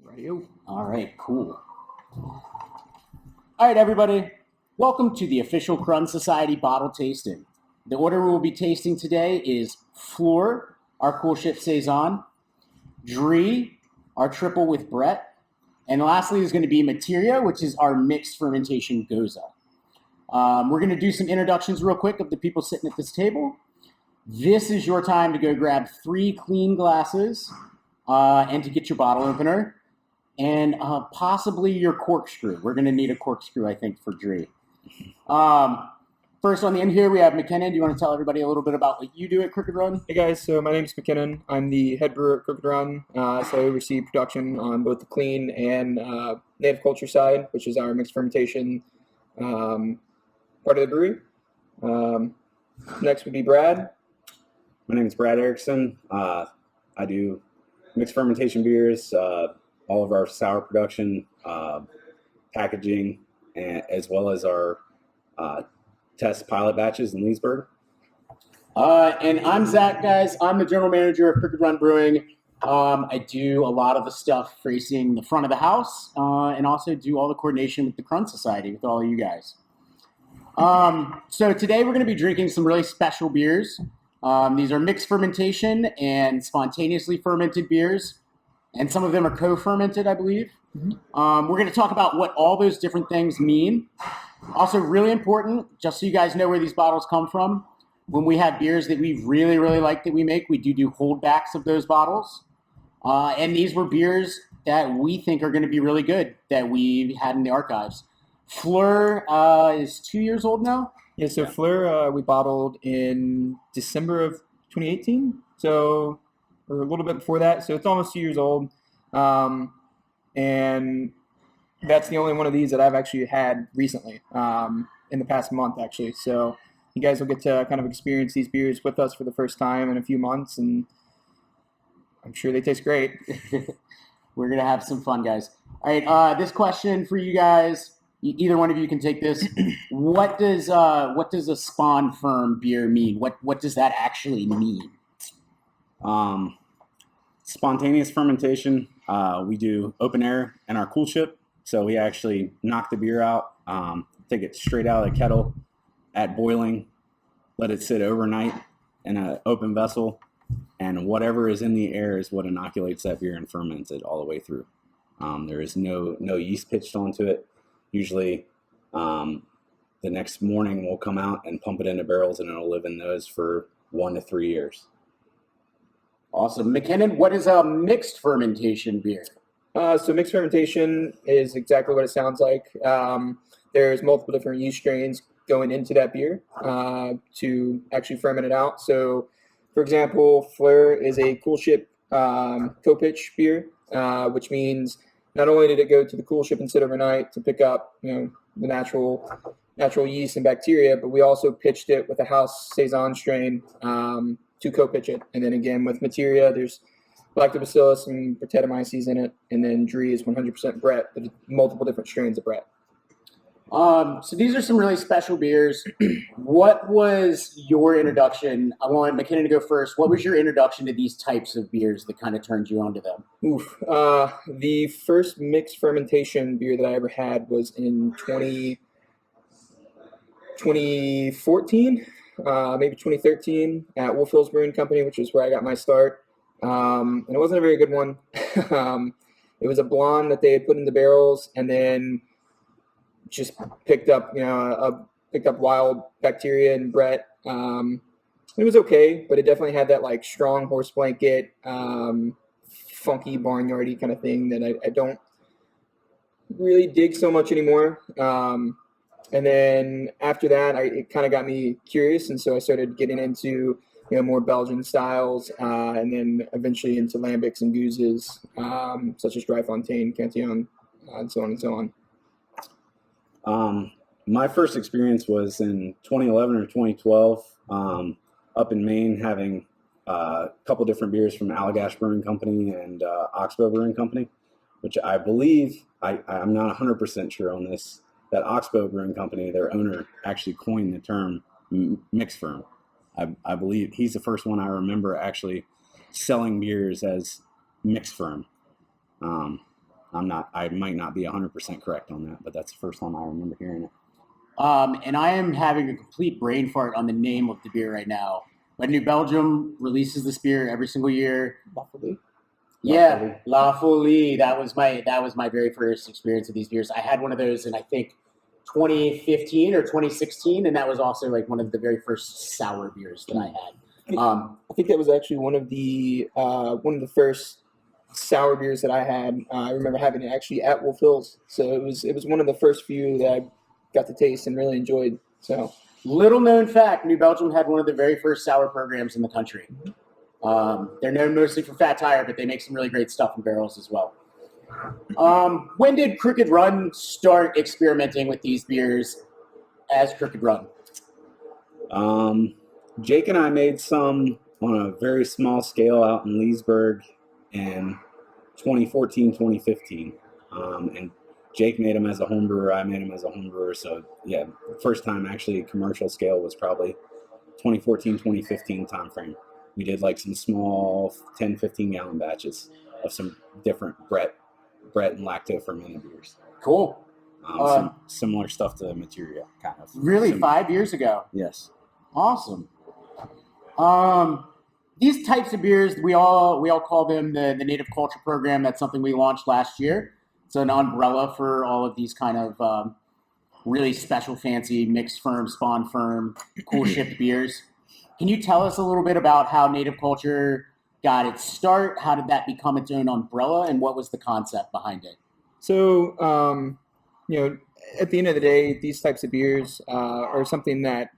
Ready? All right, cool. All right, everybody. Welcome to the official CRUN Society bottle tasting. The order we will be tasting today is Fleur, our coolship Saison, Drie, our triple with Brett, and lastly is going to be Materia, which is our mixed fermentation Gose. We're going to do some introductions real quick of the people sitting at this table. This is your time to go grab 3 clean glasses and to get your bottle opener and possibly your corkscrew. We're going to need a corkscrew, I think, for Drie. First on the end here, we have Mckinnen. Do you want to tell everybody a little bit about what you do at Crooked Run? Hey guys, so my name is Mckinnen. I'm the head brewer at Crooked Run. So I oversee production on both the clean and native culture side, which is our mixed fermentation part of the brewery. Next would be Brad. My name is Brad Erickson. I do mixed fermentation beers, all of our sour production, packaging, as well as our test pilot batches in Leesburg. And I'm Zach, guys. I'm the general manager of Crooked Run Brewing. I do a lot of the stuff facing the front of the house and also do all the coordination with the CRUN Society with all of you guys. So today we're going to be drinking some really special beers. These are mixed fermentation and spontaneously fermented beers, and some of them are co-fermented, I believe. Mm-hmm. We're going to talk about what all those different things mean. Also, really important, just so you guys know where these bottles come from, when we have beers that we really, really like that we make, we do holdbacks of those bottles. And these were beers that we think are going to be really good that we had in the archives. Fleur is 2 years old now. Yeah, so Fleur we bottled in December of 2018, or a little bit before that. So it's almost 2 years old. And that's the only one of these that I've actually had recently, in the past month, actually. So you guys will get to kind of experience these beers with us for the first time in a few months, and I'm sure they taste great. We're going to have some fun, guys. All right, this question for you guys, either one of you can take this. What does a spawn ferm beer mean? What does that actually mean? Spontaneous fermentation, we do open air in our coolship. So we actually knock the beer out, take it straight out of the kettle at boiling, let it sit overnight in an open vessel, and whatever is in the air is what inoculates that beer and ferments it all the way through. There is no yeast pitched onto it. Usually the next morning we'll come out and pump it into barrels, and it'll live in those for 1 to 3 years. Awesome. Mckinnen, what is a mixed fermentation beer? So mixed fermentation is exactly what it sounds like. There's multiple different yeast strains going into that beer to actually ferment it out. So, for example, Fleur is a coolship co-pitch beer, which means not only did it go to the coolship and sit overnight to pick up, the natural yeast and bacteria, but we also pitched it with a house Saison strain to co-pitch it. And then again with Materia, there's lactobacillus and brettanomyces in it, and then Drie is 100% Brett, but multiple different strains of Brett. So these are some really special beers. What was your introduction? I want Mckinnen to go first. What was your introduction to these types of beers that kind of turned you onto them? The first mixed fermentation beer that I ever had was in 2014, maybe 2013 at Wolf Hills Brewing Company, which is where I got my start. And it wasn't a very good one. It was a blonde that they had put in the barrels and then just picked up wild bacteria and Brett. It was okay, but it definitely had that like strong horse blanket, funky barnyardy kind of thing that I don't really dig so much anymore. And then after that, it kind of got me curious, and so I started getting into more Belgian styles, and then eventually into lambics and goses, such as Dry Fontaine, Cantillon, and so on and so on. My first experience was in 2011 or 2012, up in Maine, having a couple different beers from Allagash Brewing Company and Oxbow Brewing Company, which I believe, I'm not 100% sure on this, that Oxbow Brewing Company, their owner, actually coined the term mixed ferm. I believe he's the first one I remember actually selling beers as mixed ferm. I might not be 100% correct on that, but that's the first time I remember hearing it. And I am having a complete brain fart on the name of the beer right now. But New Belgium releases this beer every single year. Yeah, La Folie. That was my very first experience of these beers. I had one of those in I think 2015 or 2016, and that was also like one of the very first sour beers that I had. I think that was actually one of the first sour beers that I had. I remember having it actually at Wolf Hills, so it was one of the first few that I got to taste and really enjoyed. So, little known fact: New Belgium had one of the very first sour programs in the country. They're known mostly for Fat Tire, but they make some really great stuff in barrels as well. When did Crooked Run start experimenting with these beers as Crooked Run? Jake and I made some on a very small scale out in Leesburg in 2014, 2015. And Jake made them as a home brewer. I made them as a home brewer. So, yeah, first time actually commercial scale was probably 2014, 2015 timeframe. We did like some small 10, 15 gallon batches of some different Brett and lacto fermented beers. Cool. Some similar stuff to Materia, kind of. Really, 5 years ago? Yes. Awesome. These types of beers, we all call them the Native Culture Program. That's something we launched last year. It's an umbrella for all of these kind of really special, fancy mixed ferm, spawn ferm, cool shipped beers. Can you tell us a little bit about how Native Culture got its start? How did that become its own umbrella, and what was the concept behind it? So, at the end of the day, these types of beers are something that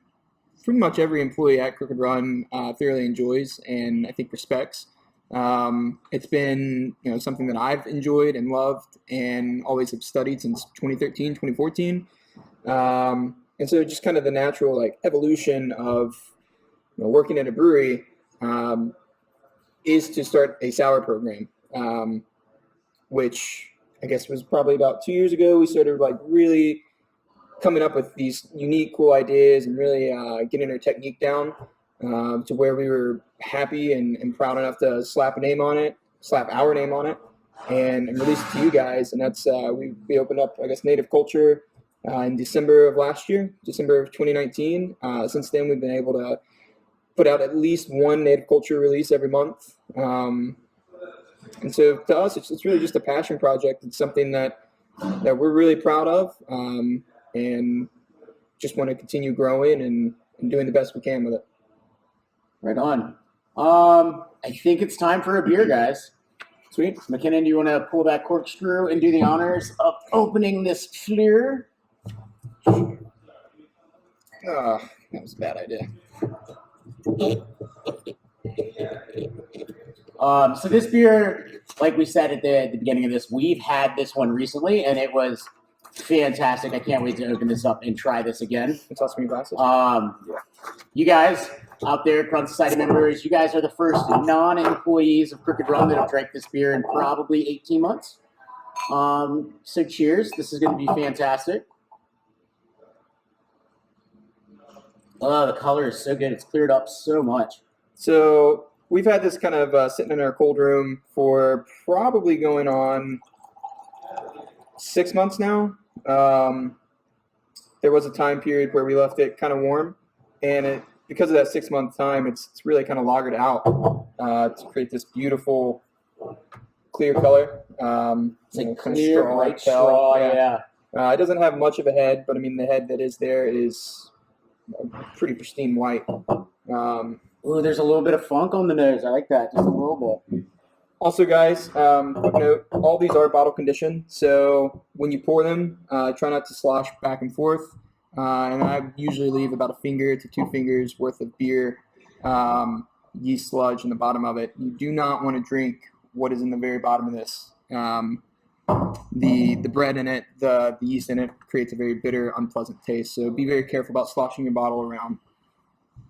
pretty much every employee at Crooked Run thoroughly enjoys and I think respects. It's been something that I've enjoyed and loved and always have studied since 2013, 2014. And so just kind of the natural evolution of working at a brewery is to start a sour program, which I guess was probably about 2 years ago. We started really coming up with these unique, cool ideas and really getting our technique down to where we were happy and proud enough to slap our name on it, and release it to you guys. And that's we opened up, I guess, Native Culture in December of last year, December of 2019. Since then, we've been able to put out at least one Native Culture release every month. And so to us, it's really just a passion project. It's something that we're really proud of, and just want to continue growing and doing the best we can with it. Right on. I think it's time for a beer, guys. Sweet. Mckinnen, do you want to pull that corkscrew and do the honors of opening this Fleur? That was a bad idea. So this beer, like we said at the beginning of this, we've had this one recently, and it was fantastic. I can't wait to open this up and try this again. It's also me glasses. You guys out there, CRUN Society members, you guys are the first non-employees of Crooked Run that have drank this beer in probably 18 months. So cheers. This is going to be fantastic. Oh, the color is so good. It's cleared up so much. So we've had this kind of sitting in our cold room for probably going on 6 months now. There was a time period where we left it kind of warm, and because of that 6 month time, it's really kind of lagered out to create this beautiful clear color. It's like clear, bright straw, yeah. It doesn't have much of a head, but I mean the head that is there is pretty pristine white. Ooh, there's a little bit of funk on the nose. I like that, just a little bit. Also, guys, quick note, all these are bottle conditioned, so when you pour them, try not to slosh back and forth. And I usually leave about a finger to 2 fingers worth of beer yeast sludge in the bottom of it. You do not want to drink what is in the very bottom of this. The bread in it, the yeast in it creates a very bitter, unpleasant taste. So be very careful about sloshing your bottle around.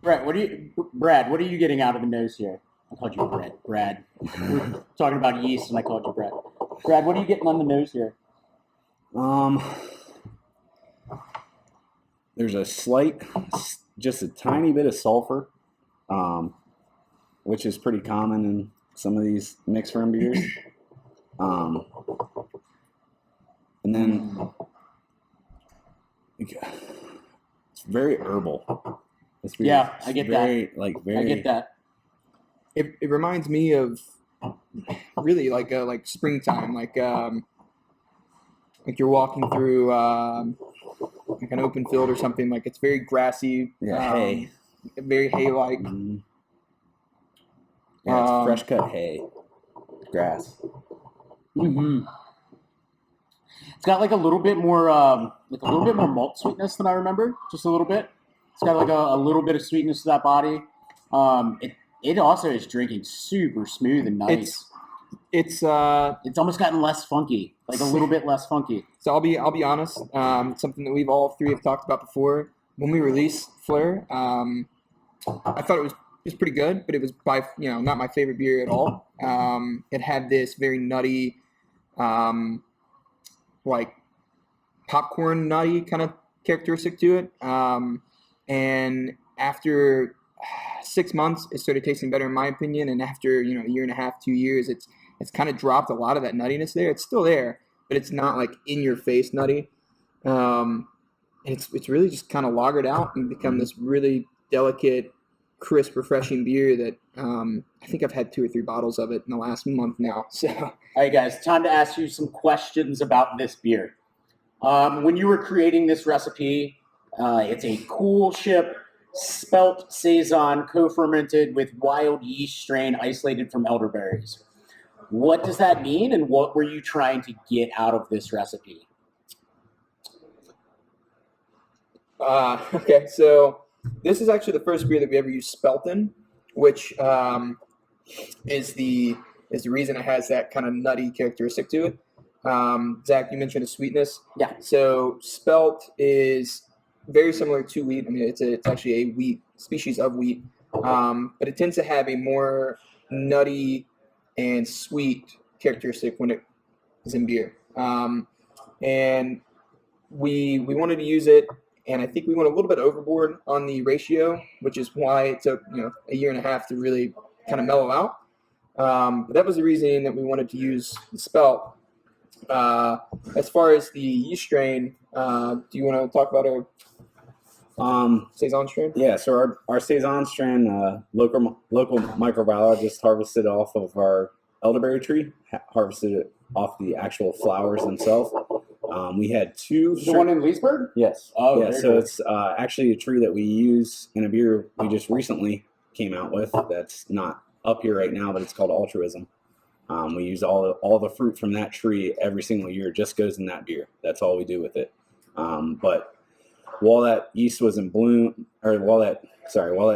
Brad, what are you getting out of the nose here? I called you Brad. We're talking about yeast, and I called you Brad. Brad, what are you getting on the nose here? There's a slight, just a tiny bit of sulfur, which is pretty common in some of these mixed ferm beers. And then it's very herbal. It's very, Yeah, I get very, that. Like very. I get that. It reminds me of really like springtime, like you're walking through like an open field or something. Like it's very grassy. Yeah, hay. Very hay-like. Mm-hmm. Yeah, it's fresh cut hay, grass. Mm-hmm. It's got like a little bit more malt sweetness than I remember. Just a little bit. It's got like a little bit of sweetness to that body. It also is drinking super smooth and nice. It's almost gotten less funky, like a little bit less funky. So I'll be honest. Something that we've all three have talked about before. When we released Fleur, I thought it was pretty good, but it was not my favorite beer at all. It had this very nutty, like popcorn nutty kind of characteristic to it. And after 6 months, it started tasting better in my opinion. And after a year and a half, 2 years, it's kind of dropped a lot of that nuttiness there. It's still there, but it's not like in your face nutty. And it's really just kind of lagered out and become this really delicate, crisp, refreshing beer that I think I've had 2 or 3 bottles of it in the last month now. So, all right, guys, time to ask you some questions about this beer. When you were creating this recipe, it's a coolship spelt Saison co-fermented with wild yeast strain isolated from elderberries. What does that mean, and what were you trying to get out of this recipe? Okay, so this is actually the first beer that we ever used spelt in, which is the reason it has that kind of nutty characteristic to it. Zach, you mentioned a sweetness. Yeah. So spelt is very similar to wheat. I mean, it's actually a wheat species of wheat, but it tends to have a more nutty and sweet characteristic when it is in beer. And we wanted to use it, and I think we went a little bit overboard on the ratio, which is why it took a year and a half to really kind of mellow out. But that was the reason that we wanted to use the spelt. As far as the yeast strain, do you want to talk about our Saison strain? Yeah, so our Saison strain, local microbiologist harvested off of our elderberry tree, harvested it off the actual flowers themselves. We had 2. The one in Leesburg? Yes. Oh, yeah. So it's actually a tree that we use in a beer we just recently came out with. That's not up here right now, but it's called Altruism. We use all the fruit from that tree every single year. Just goes in that beer. That's all we do with it. But while that yeast was in bloom, or while that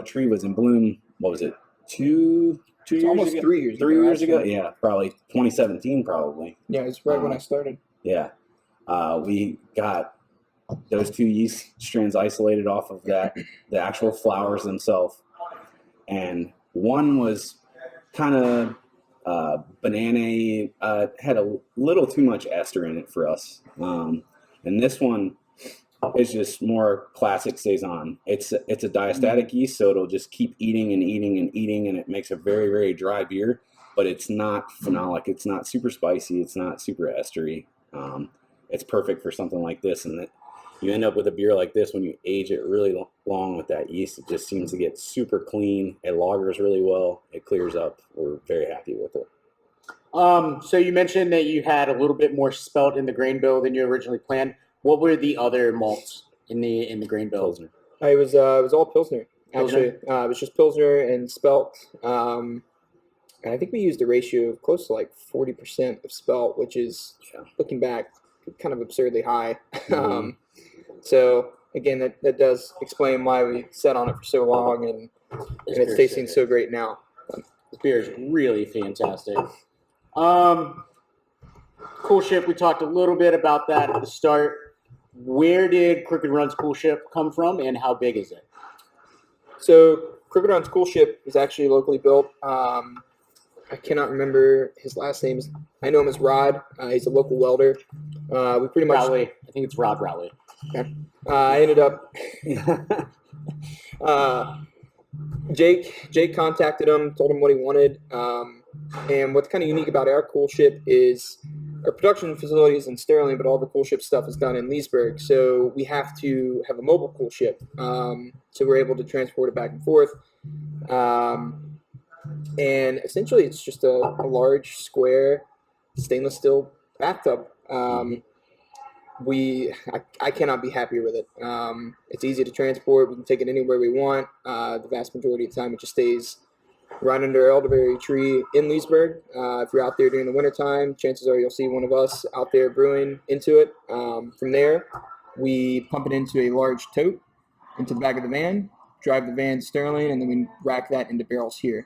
tree was in bloom, what was it? 2 years almost ago? 3 years. 3 years ago? Actually. Yeah, probably 2017, probably. Yeah, it's right when I started. Yeah. We got those 2 yeast strains isolated off of the actual flowers themselves. And one was kind of banana, had a little too much ester in it for us. And this one is just more classic Saison. It's a diastatic yeast, so it'll just keep eating and eating and eating, and it makes a very, very dry beer, but it's not phenolic. It's not super spicy. It's not super estery. It's perfect for something like this, and you end up with a beer like this when you age it really long with that yeast. It just seems to get super clean. It lagers really well. It clears up. We're very happy with it. So you mentioned that you had a little bit more spelt in the grain bill than you originally planned. What were the other malts in the grain bill? Pilsner. It was all Pilsner, actually. It was just Pilsner and spelt. And I think we used a ratio of close to like 40% of spelt, which is, looking back, kind of absurdly high. Mm-hmm. So again, that does explain why we sat on it for so long, and it's tasting so great now. This beer is really fantastic. Coolship, we talked a little bit about that at the start. Where did Crooked Run's Coolship come from, and how big is it? So Crooked Run's Coolship is actually locally built. I cannot remember his last name. I know him as Rod. He's a local welder. We pretty much. Rowley. I think it's Rod Rowley. Okay. I ended up. Jake contacted him, told him what he wanted. And what's kind of unique about our Coolship is our production facility is in Sterling, but all the coolship stuff is done in Leesburg. So we have to have a mobile coolship. So we're able to transport it back and forth. And essentially, it's just a large square stainless steel bathtub. I cannot be happier with it. It's easy to transport. We can take it anywhere we want. The vast majority of the time, it just stays right under elderberry tree in Leesburg. If you're out there during the wintertime, chances are you'll see one of us out there brewing into it. From there, we pump it into a large tote into the back of the van, drive the van to Sterling, and then we rack that into barrels here.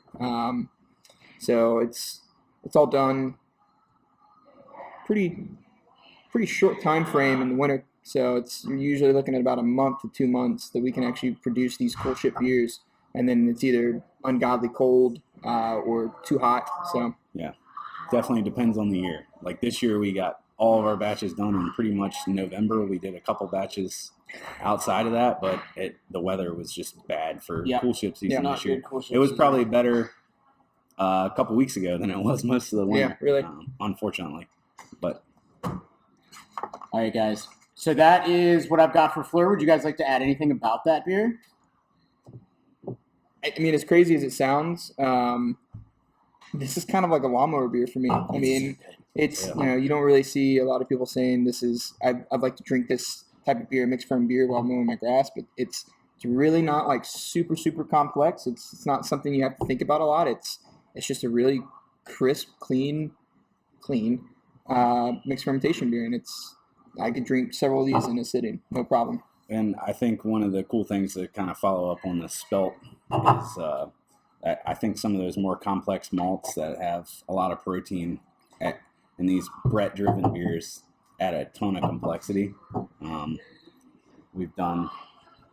So it's all done pretty short time frame in the winter. So you're usually looking at about a month to 2 months that we can actually produce these coolship beers, and then it's either ungodly cold or too hot. So yeah, definitely depends on the year. Like this year, we got all of our batches done in pretty much November. We did a couple batches outside of that, but the weather was just bad for coolship season this year. It was probably better a couple weeks ago than it was most of the winter. Yeah, really. Unfortunately, but. All right, guys. So that is what I've got for Fleur. Would you guys like to add anything about that beer? I mean, as crazy as it sounds, this is kind of like a lawnmower beer for me. I mean, it's you don't really see a lot of people saying this is. I'd like to drink this type of beer, mixed ferm beer, while mowing my grass. But it's really not like super complex. It's not something you have to think about a lot. It's just a really crisp, clean mixed fermentation beer, and I could drink several of these in a sitting, no problem. And I think one of the cool things to kind of follow up on the spelt is I think some of those more complex malts that have a lot of protein in these Brett-driven beers add a ton of complexity. We've done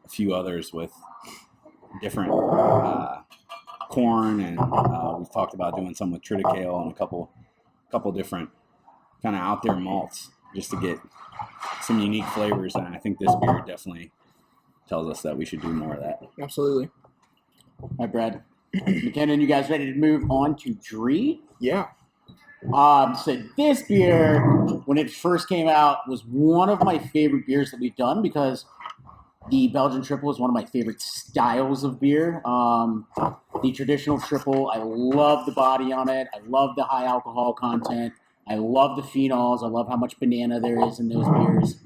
a few others with different corn, and we've talked about doing some with triticale and a couple different kind of out there malts just to get some unique flavors, and I think this beer definitely tells us that we should do more of that. Absolutely. Hi, Brad. Mckinnen, you guys ready to move on to Drie? Yeah. So this beer, when it first came out, was one of my favorite beers that we've done because the Belgian Trippel is one of my favorite styles of beer. The traditional Trippel, I love the body on it. I love the high alcohol content. I love the phenols. I love how much banana there is in those beers.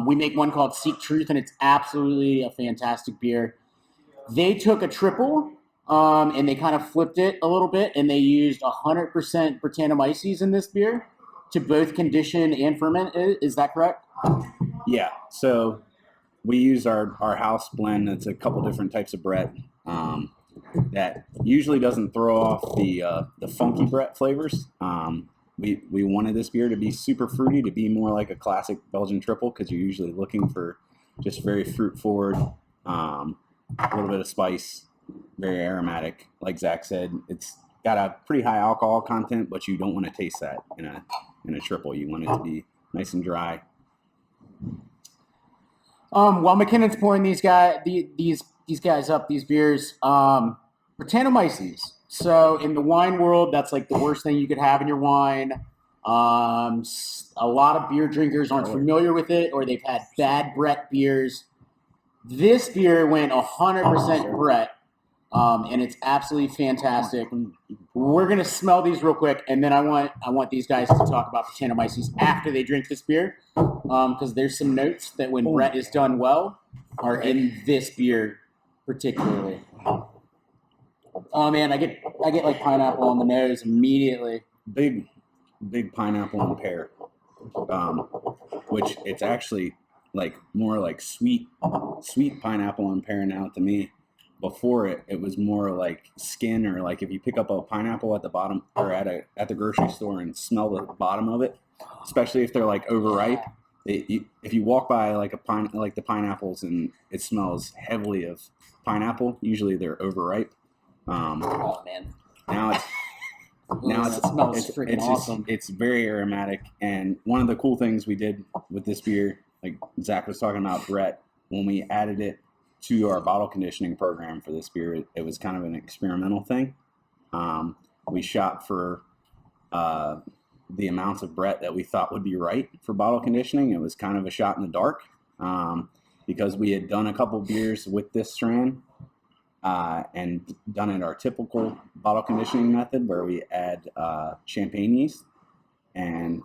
We make one called Seek Truth, and it's absolutely a fantastic beer. They took a Trippel, and they kind of flipped it a little bit, and they used 100% brettanomyces in this beer to both condition and ferment it. Is that correct? Yeah. So we use our house blend. That's a couple different types of Brett that usually doesn't throw off the funky Brett flavors. We wanted this beer to be super fruity, to be more like a classic Belgian Trippel, because you're usually looking for just very fruit forward, a little bit of spice, very aromatic. Like Zach said, it's got a pretty high alcohol content, but you don't want to taste that in a Trippel. You want it to be nice and dry. While McKinnon's pouring these guys up, these beers, brettanomyces. So in the wine world, that's like the worst thing you could have in your wine. A lot of beer drinkers aren't familiar with it, or they've had bad Brett beers. This beer went 100% Brett, and it's absolutely fantastic. We're gonna smell these real quick, and then I want these guys to talk about brettanomyces after they drink this beer, because there's some notes that when Brett is done well are in this beer particularly. Oh man, I get like pineapple on the nose immediately. Big pineapple and pear, which it's actually like more like sweet pineapple and pear now to me. Before it was more like skin, or like if you pick up a pineapple at the bottom or at the grocery store and smell the bottom of it, especially if they're like overripe. If you walk by like the pineapples and it smells heavily of pineapple, usually they're overripe. Oh man! Now it smells freaking awesome. It's very aromatic, and one of the cool things we did with this beer, like Zach was talking about Brett, when we added it to our bottle conditioning program for this beer, it was kind of an experimental thing. We shot for the amounts of Brett that we thought would be right for bottle conditioning. It was kind of a shot in the dark because we had done a couple beers with this strain and done it our typical bottle conditioning method where we add champagne yeast, and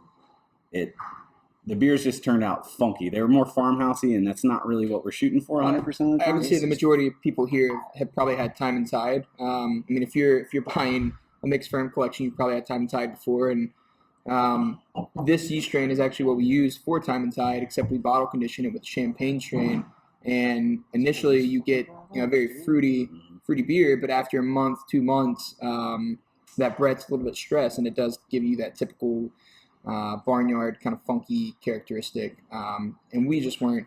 the beers just turned out funky. They were more farmhousey, and that's not really what we're shooting for 100% of the time. I would say the majority of people here have probably had Time and Tide. I mean, if you're buying a mixed ferm collection, you probably had Time and Tide before, and this yeast strain is actually what we use for Time and Tide, except we bottle condition it with champagne strain. And initially, you get a very fruity beer, but after a month, 2 months, that Brett's a little bit stressed, and it does give you that typical barnyard kind of funky characteristic. And we just weren't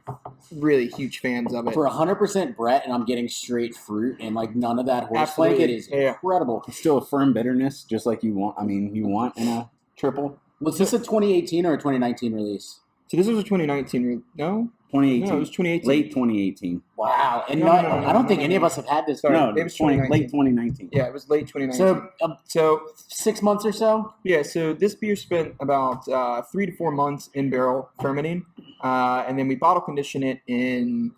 really huge fans of it. For 100% Brett, and I'm getting straight fruit and like none of that horse flank, it is incredible. It's still a firm bitterness, just like you want. I mean, you want in a triple. Was this a 2018 or a 2019 release? So this was a 2019. No, 2018. No, it was 2018. Late 2018. Wow. And No, I don't think any of us have had this. Sorry, No, it was late 2019. Yeah, it was late 2019. So 6 months or so? Yeah, so this beer spent about 3 to 4 months in barrel fermenting, and then we bottle condition it in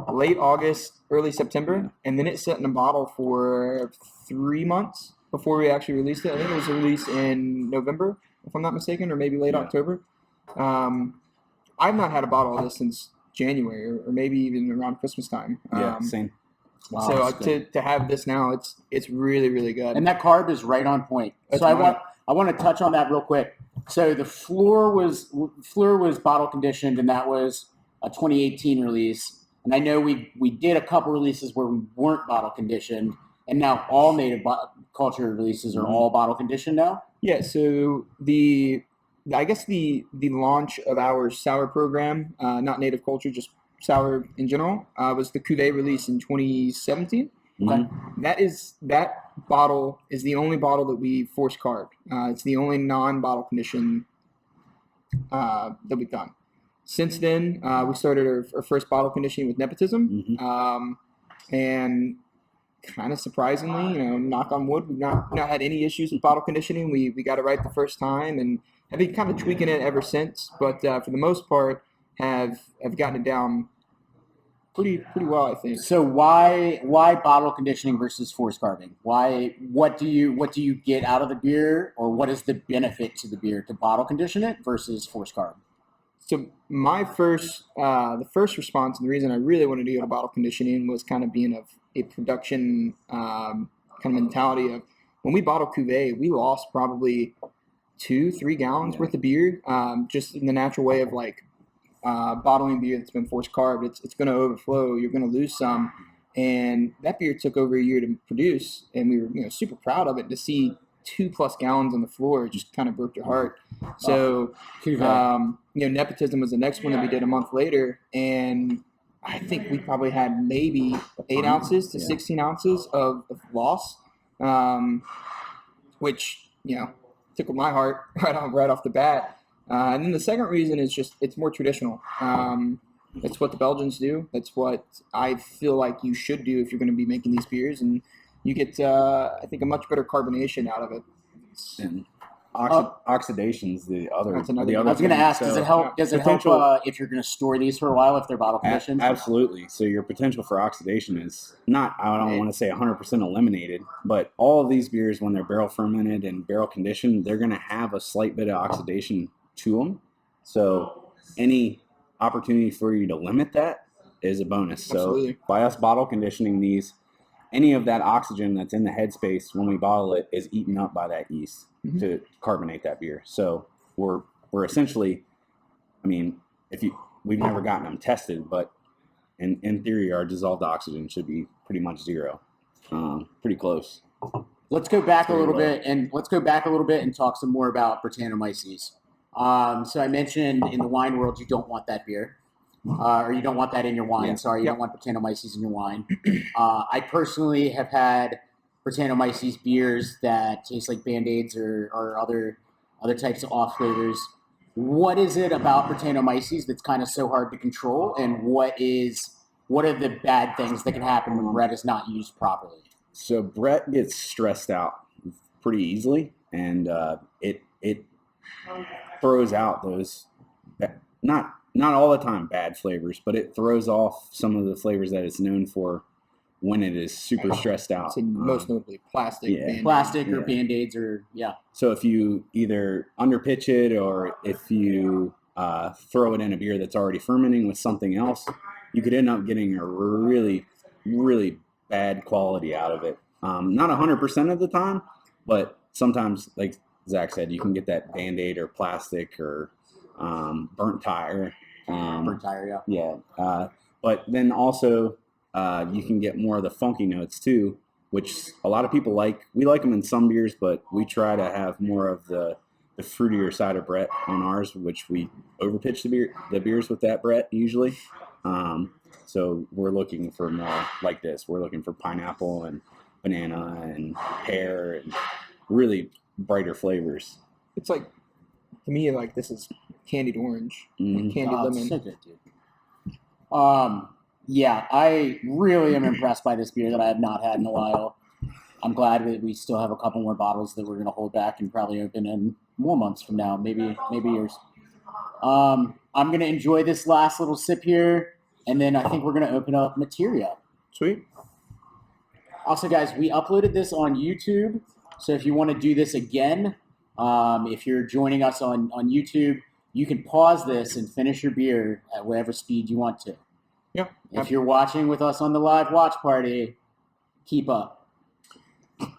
late August, early September, and then it sat in a bottle for 3 months before we actually released it. I think it was released in November, if I'm not mistaken, or maybe late October. I've not had a bottle of this since January, or maybe even around Christmas time. Same. Wow, so to have this now, it's really, really good. And that carb is right on point. That's so right. I want to touch on that real quick. So the Fleur was bottle conditioned, and that was a 2018 release. And I know we did a couple releases where we weren't bottle conditioned, and now all native culture releases are all bottle conditioned now. Yeah. So I guess the launch of our sour program, not native culture, just sour in general, was the Cuvée release in 2017. Okay. That bottle is the only bottle that we force carved. It's the only non-bottle condition that we've done. Since then, we started our first bottle conditioning with nepotism, and kind of surprisingly, knock on wood, we've not had any issues with bottle conditioning. We got it right the first time, and have been kind of tweaking it ever since. But for the most part, have gotten it down pretty well, I think. So why bottle conditioning versus force carving? What do you get out of the beer, or what is the benefit to the beer to bottle condition it versus force carve? So my the first response, and the reason I really wanted to go to bottle conditioning was kind of being of a production kind of mentality of when we bottle Cuvée, we lost probably 2-3 gallons worth of beer, just in the natural way of like bottling beer that's been force carved. It's going to overflow. You're going to lose some, and that beer took over a year to produce, and we were super proud of it. To see 2+ gallons on the floor just kind of broke your heart. So nepotism was the next one that we did a month later, and I think we probably had maybe 8 ounces to 16 ounces of loss, which tickled my heart right off the bat. And then the second reason is just it's more traditional. It's what the Belgians do. That's what I feel like you should do if you're going to be making these beers, and you get I think a much better carbonation out of it. And oxidation's the other. That's another the thing. other I was going to thing. ask, So, does it help? Does it help if you're going to store these for a while if they're bottle conditioned? Absolutely. So your potential for oxidation is not, I don't want to say 100% eliminated, but all of these beers, when they're barrel fermented and barrel conditioned, they're going to have a slight bit of oxidation to them. So any opportunity for you to limit that is a bonus. Absolutely. So by us bottle conditioning these, any of that oxygen that's in the headspace when we bottle it is eaten up by that yeast to carbonate that beer. So we're essentially, we've never gotten them tested, but in theory, our dissolved oxygen should be pretty much zero, pretty close. Let's go back a little bit and talk some more about brettanomyces. So I mentioned in the wine world, you don't want that beer, or you don't want that in your wine. Yeah. Sorry, you don't want brettanomyces in your wine. I personally have had brettanomyces beers that taste like Band-Aids or other types of off flavors. What is it about brettanomyces that's kind of so hard to control, and what are the bad things that can happen when Brett is not used properly? So Brett gets stressed out pretty easily, and it throws out those not all the time bad flavors, but it throws off some of the flavors that it's known for when it is super stressed out. Most notably plastic. Yeah. Plastic or Band-Aids or So if you either underpitch it or if you throw it in a beer that's already fermenting with something else, you could end up getting a really, really bad quality out of it. Not 100% of the time, but sometimes, like Zach said, you can get that Band-Aid or plastic or burnt tire. burnt tire, But then also you can get more of the funky notes too, which a lot of people like. We like them in some beers, but we try to have more of the fruitier side of Brett on ours, which we overpitch the beers with that Brett usually. So we're looking for more like this. We're looking for pineapple and banana and pear and really brighter flavors. It's like, to me, like this is candied orange, Mhm. candied lemon. It's so good, dude. I really am impressed by this beer that I have not had in a while. I'm glad that we still have a couple more bottles that we're going to hold back and probably open in more months from now, maybe years. I'm going to enjoy this last little sip here, and then I think we're going to open up Materia. Sweet. Also, guys, we uploaded this on YouTube, so if you want to do this again, if you're joining us on YouTube, you can pause this and finish your beer at whatever speed you want to. Yeah. If you're watching with us on the live watch party, keep up.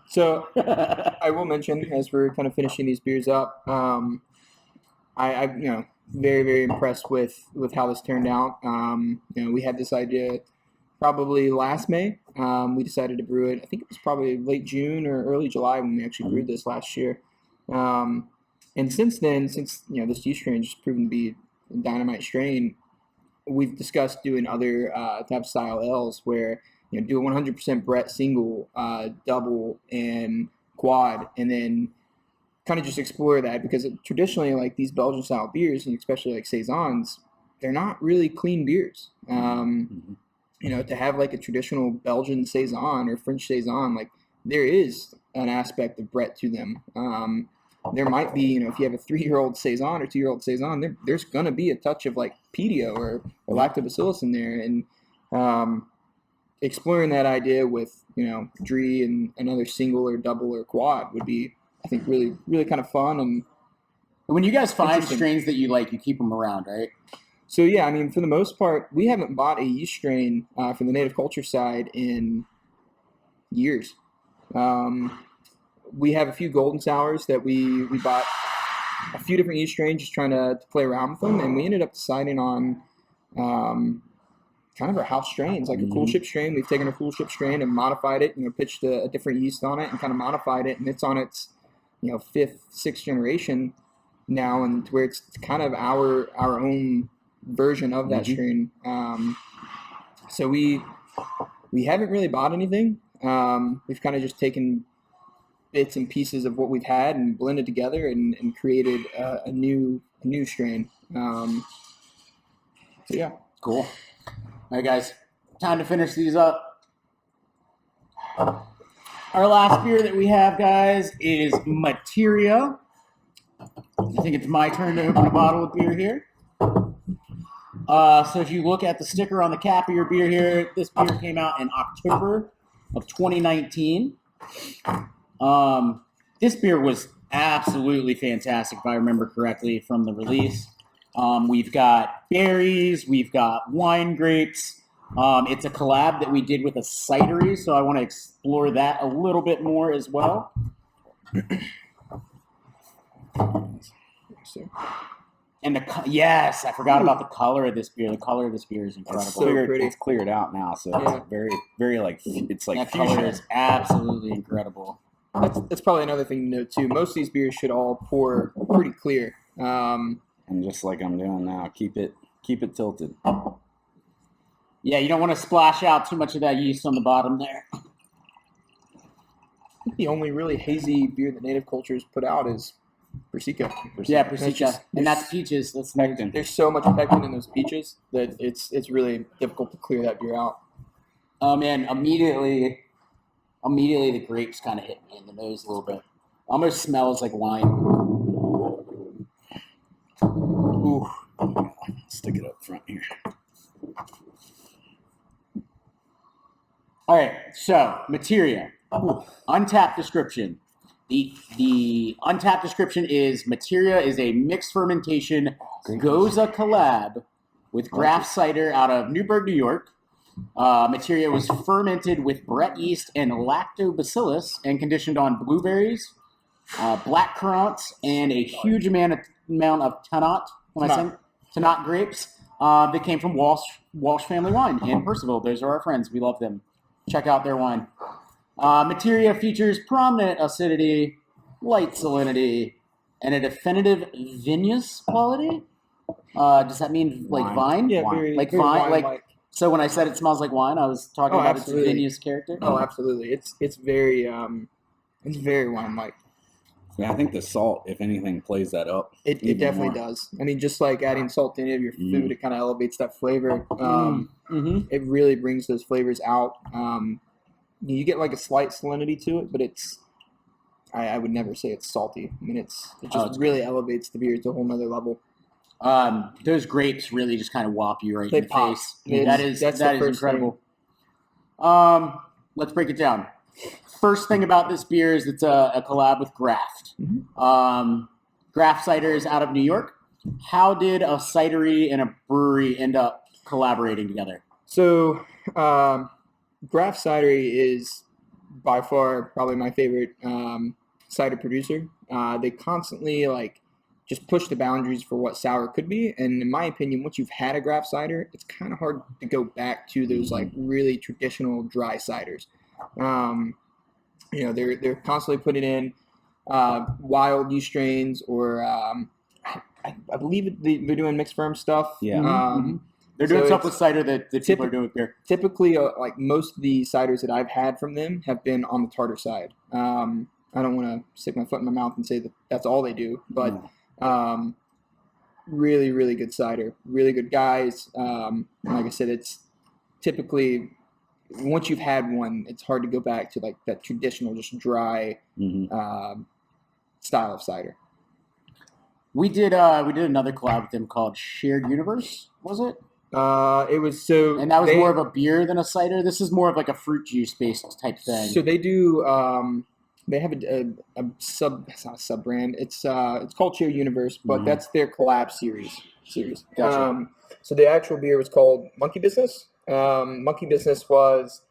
So I will mention, as we're kind of finishing these beers up, I'm very, very impressed with how this turned out. We had this idea probably last May. We decided to brew it. I think it was probably late June or early July when we actually brewed this last year. And since then, this yeast strain has proven to be a dynamite strain, we've discussed doing other type style Ls where do a 100% Brett single, double, and quad, and then kind of just explore that, because traditionally, like these Belgian style beers, and especially like Saisons, they're not really clean beers. To have like a traditional Belgian Saison or French Saison, like there is an aspect of Brett to them. There might be, if you have a 3-year-old Saison or 2-year-old Saison, there's going to be a touch of like pedio or lactobacillus in there. And exploring that idea with, Drie and another single or double or quad would be, I think, really, really kind of fun. And when you guys find strains that you like, you keep them around, right? So, for the most part, we haven't bought a yeast strain from the native culture side in years. We have a few golden sours that we bought a few different yeast strains, just trying to play around with them, and we ended up deciding on kind of our house strains, like a coolship strain. We've taken a coolship strain and modified it, pitched a different yeast on it and kind of modified it, and it's on its 5th, 6th generation now, and where it's kind of our own version of that strain. So we haven't really bought anything. We've kind of just taken bits and pieces of what we've had and blended together and created a new strain. Cool. All right, guys, time to finish these up. Our last beer that we have, guys, is Materia. I think it's my turn to open a bottle of beer here. So if you look at the sticker on the cap of your beer here, this beer came out in October of 2019. This beer was absolutely fantastic, if I remember correctly, from the release. We've got berries, we've got wine grapes. It's a collab that we did with a cidery, so I want to explore that a little bit more as well. And yes, I forgot about the color of this beer. The color of this beer is incredible. It's so pretty. It's cleared out now, so it's very, very it's like that fuchsia. color is absolutely incredible. That's probably another thing to note too. Most of these beers should all pour pretty clear. And just like I'm doing now, keep it tilted. Yeah, you don't want to splash out too much of that yeast on the bottom there. I think the only really hazy beer that Native Cultures put out is Persica. Yeah, Persica. And that's peaches. That's pectin. There's so much pectin in those peaches that it's really difficult to clear that beer out. Oh man, immediately the grapes kind of hit me in the nose a little bit. Almost smells like wine. Ooh, stick it up front here. All right, so Materia, untapped description. The untapped description is Materia is a mixed fermentation Gose collab with Graft Cider out of Newburgh, New York. Materia was fermented with Brett yeast and lactobacillus and conditioned on blueberries, black currants, and a huge amount of Tannat. Tannat grapes that came from Walsh Family Wine in Percival. Those are our friends. We love them. Check out their wine. Materia features prominent acidity, light salinity, and a definitive vinous quality. Does that mean like vine? Yeah, Wine. very, Like very vine, like wine-like. so. When I said it smells like wine, I was talking about absolutely. its vinous character. Oh, absolutely. It's very wine-like. Yeah, I think the salt, if anything, plays that up. It even definitely more. does. I mean, just like adding salt to any of your food, it kind of elevates that flavor. It really brings those flavors out. You get like a slight salinity to it, but I would never say it's salty. I mean, it just really elevates the beer to a whole nother level. Those grapes really just kind of whop you right They in the pop. face. That's That the is first incredible. Let's break it down. First thing about this beer is it's a collab with Graft. Graft Cider is out of New York. How did a cidery and a brewery end up collaborating together? So, Graft Cider is by far probably my favorite cider producer. They constantly just push the boundaries for what sour could be, and in my opinion, once you've had a Graft Cider, it's kind of hard to go back to those really traditional dry ciders. They're constantly putting in wild yeast strains, or I believe they're doing mixed ferm stuff. Yeah. They're doing stuff with cider that people are doing with beer. Typically, most of the ciders that I've had from them have been on the tartar side. I don't want to stick my foot in my mouth and say that that's all they do, but really, really good cider, really good guys. Like I said, it's typically once you've had one, it's hard to go back to that traditional, just dry style of cider. We did another collab with them called Shared Universe, was it? It was so, and that was more of a beer than a cider. This is more of like a fruit juice based type thing. So they do. They have a it's not a sub brand. It's called Shared Universe, but that's their collab series. Gotcha. So the actual beer was called Monkey Business. Monkey Business was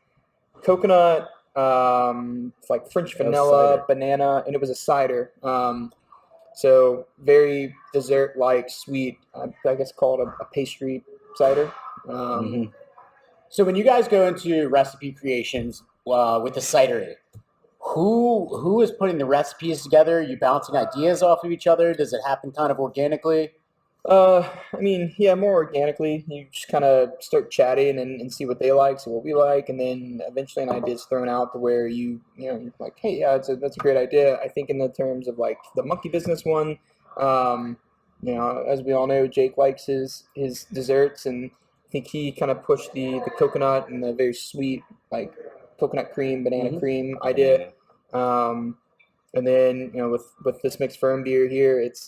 coconut, it's French vanilla, banana, and it was a cider. So very dessert-like, sweet. I guess called a pastry cider. So when you guys go into recipe creations with the cidery, who is putting the recipes together? Are you bouncing ideas off of each other? Does it happen kind of organically? More organically. You just kind of start chatting and see what they like, see what we like, and then eventually an idea is thrown out to where you're like, hey, yeah, that's a great idea. I think in the terms of the Monkey Business one, as we all know, Jake likes his desserts, and I think he kind of pushed the coconut and the very sweet coconut cream, banana cream idea. And then with this mixed ferm beer here, it's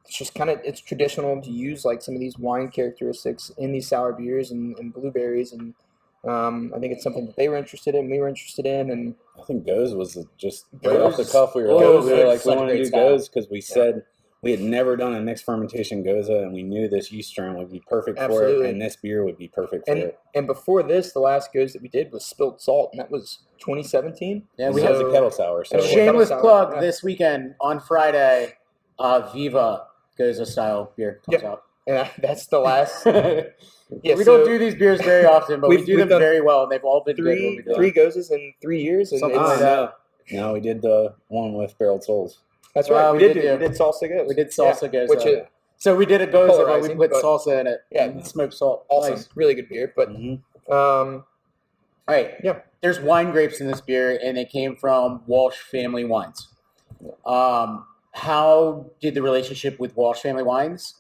just it's traditional to use some of these wine characteristics in these sour beers and blueberries, and I think it's something that they were interested in, we were interested in, and I think Gose was just right off the cuff. We were like, we want to do Gose because we said we had never done a mixed fermentation Gose, and we knew this yeast strain would be perfect for it, and this beer would be perfect for it. And before this, the last Gose that we did was Spelt Salt, and that was 2017. Yeah, we had the kettle sour. So shameless plug this weekend on Friday, Viva Gose style beer comes out. And that's the last. We don't do these beers very often, but we do them very well, and they've all been three good. Three Goses in 3 years. And something like that. No, we did the one with barreled souls. That's right. We did salsa Gose. We did salsa Gose. So we did a Gose, but we put salsa in it. Yeah, and smoked salt. Awesome. Nice. Really good beer. But all right. Yeah. There's wine grapes in this beer, and they came from Walsh Family Wines. How did the relationship with Walsh Family Wines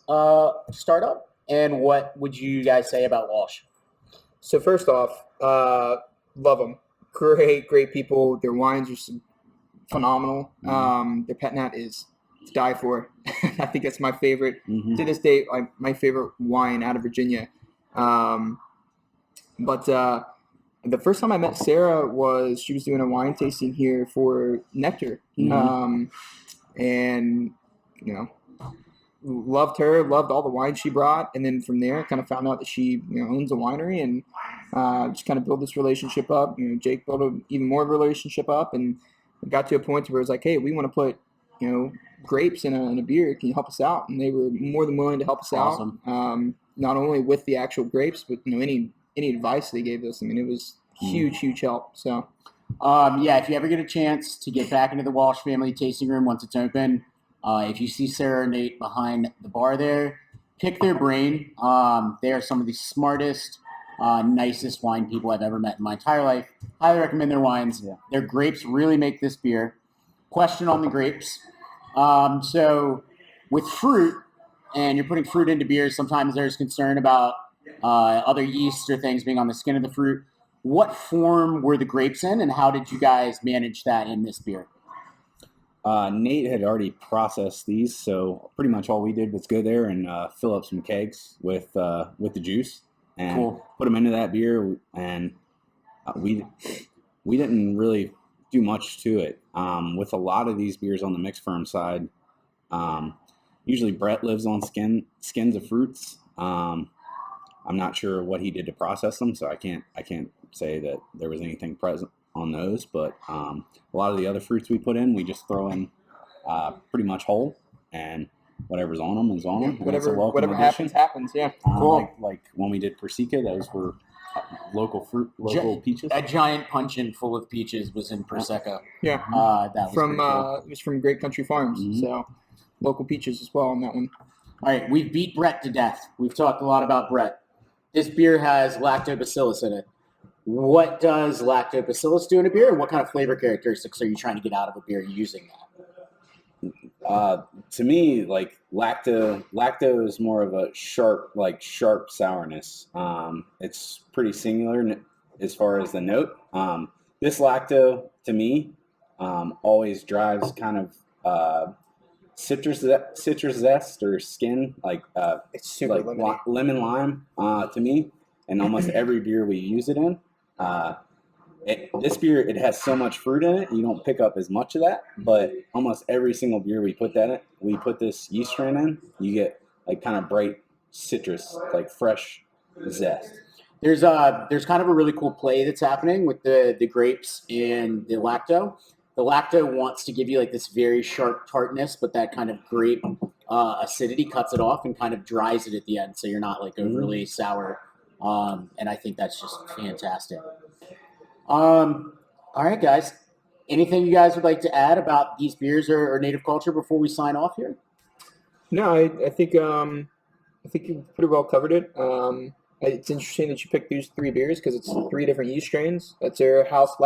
start up, and what would you guys say about Walsh? So first off, love them. Great people. Their wines are phenomenal. Their pet nat is to die for. I think that's my favorite to this day. Like my favorite wine out of Virginia. But the first time I met Sarah was she was doing a wine tasting here for Nectar, and loved her, loved all the wine she brought, and then from there, kind of found out that she owns a winery, and just kind of built this relationship up. Jake built even more of a relationship up, and got to a point where it was like, hey, we want to put grapes in a beer. Can you help us out? And they were more than willing to help us out. Not only with the actual grapes, but any advice they gave us. I mean, it was huge help. So, if you ever get a chance to get back into the Walsh family tasting room once it's open, if you see Sarah or Nate behind the bar there, pick their brain. They are some of the smartest, nicest wine people I've ever met in my entire life. Highly recommend their wines. Yeah. Their grapes really make this beer. Question on the grapes. So with fruit, and you're putting fruit into beers, sometimes there's concern about other yeasts or things being on the skin of the fruit. What form were the grapes in, and how did you guys manage that in this beer? Nate had already processed these, so pretty much all we did was go there and fill up some kegs with the juice and put them into that beer. And we didn't really do much to it. With a lot of these beers on the mixed ferm side, usually Brett lives on skins of fruits. I'm not sure what he did to process them, so I can't say that there was anything present on those, but a lot of the other fruits we put in, we just throw in pretty much whole, and whatever's on them is on them. Whatever happens. Yeah, cool. Like when we did Persica, those were local peaches. A giant puncheon full of peaches was in Prosecco. Yeah, that was cool. It was from Great Country Farms, so local peaches as well on that one. All right, we've beat Brett to death. We've talked a lot about Brett. This beer has lactobacillus in it. What does lactobacillus do in a beer, and what kind of flavor characteristics are you trying to get out of a beer using that? To me, like lacto is more of a sharp sourness. It's pretty singular as far as the note. This lacto, to me, always drives kind of citrus zest or skin, it's super like lemon lime to me. And almost every beer we use it in. This beer, it has so much fruit in it, you don't pick up as much of that. But almost every single beer we put this yeast strain in, you get like kind of bright citrus, like fresh zest. There's kind of a really cool play that's happening with the grapes and the lacto. The lacto wants to give you like this very sharp tartness, but that kind of grape acidity cuts it off and kind of dries it at the end, so you're not like overly sour. And I think that's just fantastic. All right, guys. Anything you guys would like to add about these beers or native culture before we sign off here? No, I think you pretty well covered it. It's interesting that you picked these three beers because it's three different yeast strains. That's our house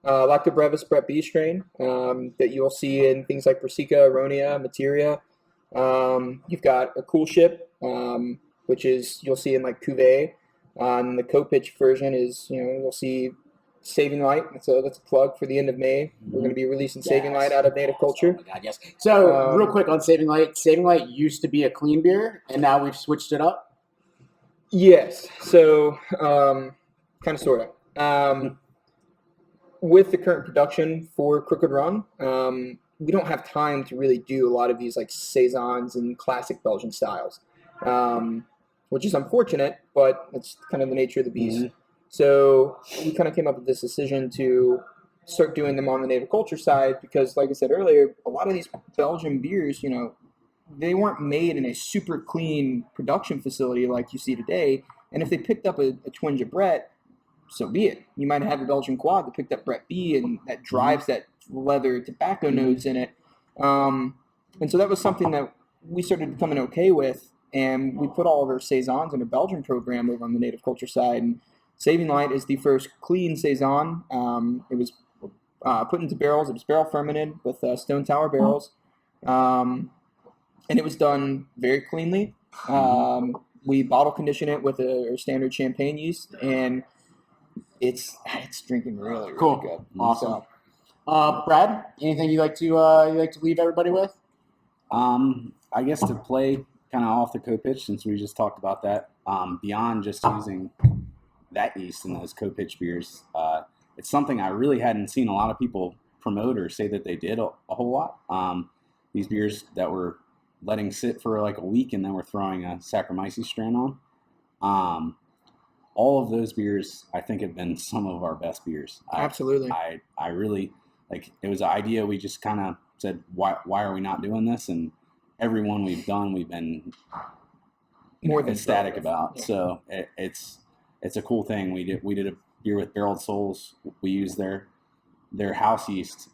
Lactobrevis Brett B strain that you'll see in things like Persica, Aronia, Materia. You've got a coolship, which is you'll see in like Cuvée. And the co-pitch version is, you'll see Saving Light. That's a plug for the end of May. We're going to be releasing Saving Light out of Native Culture. Oh my God, yes. So real quick on Saving Light. Saving Light used to be a clean beer, and now we've switched it up? Yes. So kind of, sort of. With the current production for Crooked Run, we don't have time to really do a lot of these like Saisons and classic Belgian styles. Which is unfortunate, but it's kind of the nature of the beast. So we kind of came up with this decision to start doing them on the native culture side because, like I said earlier, a lot of these Belgian beers, they weren't made in a super clean production facility like you see today. And if they picked up a twinge of Brett, so be it. You might have a Belgian quad that picked up Brett B and that drives that leather tobacco notes in it. And so that was something that we started becoming okay with. And we put all of our Saisons in a Belgian program over on the native culture side. And Saving Light is the first clean Saison. It was put into barrels. It was barrel fermented with Stone Tower barrels. And it was done very cleanly. We bottle condition it with our standard champagne yeast. And it's drinking really, really cool. Good. Awesome. So, Brad, anything you'd like to leave everybody with? I guess to play kind of off the co-pitch, since we just talked about that, beyond just using that yeast in those co-pitch beers, it's something I really hadn't seen a lot of people promote or say that they did a whole lot. These beers that we're letting sit for like a week and then we're throwing a Saccharomyces strain on. All of those beers, I think, have been some of our best beers. Absolutely. I really, like, it was an idea. We just kind of said, why are we not doing this? And every one we've done, we've been more than ecstatic about. Yeah. So it's a cool thing. We did a beer with barreled souls. We used their house yeast,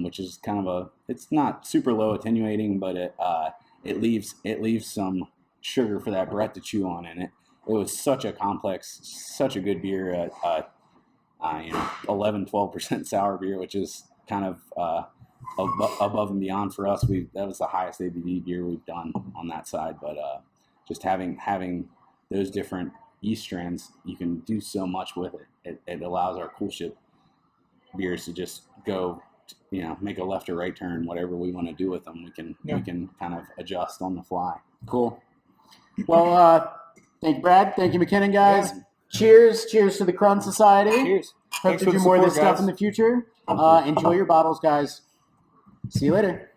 which is kind of it's not super low attenuating, but it leaves some sugar for that Brett to chew on in it. It was such a complex, such a good beer at 11-12% sour beer, which is kind of above and beyond for us. That was the highest ABV beer we've done on that side. But just having those different yeast strands, you can do so much with it. It allows our coolship beers to just go, make a left or right turn, whatever we want to do with them. We can kind of adjust on the fly. Cool. Well, thank you, Brad. Thank you, Mckinnen, guys. Yeah. Cheers to the CRUN Society. Cheers. Hope to do more of this stuff in the future. Enjoy your bottles, guys. See you later.